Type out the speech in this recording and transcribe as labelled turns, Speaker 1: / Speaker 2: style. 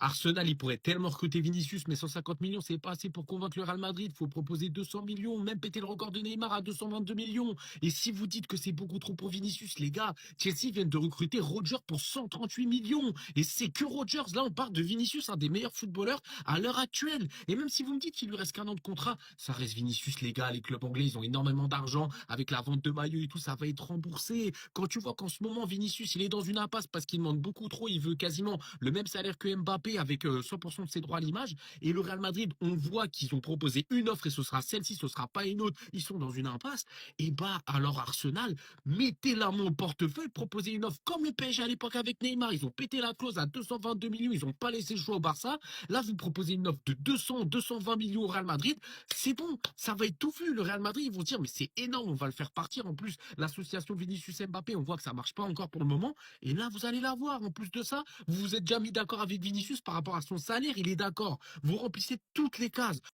Speaker 1: Arsenal, il pourrait tellement recruter Vinicius, mais 150 millions, c'est pas assez pour convaincre le Real Madrid. Faut proposer 200 millions, même péter le record de Neymar à 222 millions. Et si vous dites que c'est beaucoup trop pour Vinicius, les gars, Chelsea vient de recruter Roger pour 138 millions. Et c'est que Rogers. Là, on parle de Vinicius, un des meilleurs footballeurs à l'heure actuelle. Et même si vous me dites qu'il lui reste qu'un an de contrat, ça reste Vinicius, les gars. Les clubs anglais, ils ont énormément d'argent. Avec la vente de maillots et tout, ça va être remboursé. Quand tu vois qu'en ce moment, Vinicius, il est dans une impasse parce qu'il demande beaucoup trop, il veut quasiment le même salaire que Mbappé avec 100% de ses droits à l'image. Et le Real Madrid, on voit qu'ils ont proposé une offre et ce sera celle-ci, ce sera pas une autre. Ils sont dans une impasse. Et bah, alors Arsenal, mettez la main au portefeuille, proposez une offre comme le PSG à l'époque avec Neymar. Ils ont pété la clause à 222 millions. Ils n'ont pas laissé le choix au Barça. Là, vous proposez une offre de 200, 220 millions au Real Madrid. C'est bon, ça va être tout vu. Le Real Madrid, ils vont dire, mais c'est énorme, on va le faire partir. En plus, l'association Vinicius Mbappé, on voit que ça marche pas encore pour le moment. Et là, vous allez la voir. En plus de ça, vous vous êtes déjà mis d'accord avec Vinicius par rapport à son salaire. Il est d'accord. Vous remplissez toutes les cases.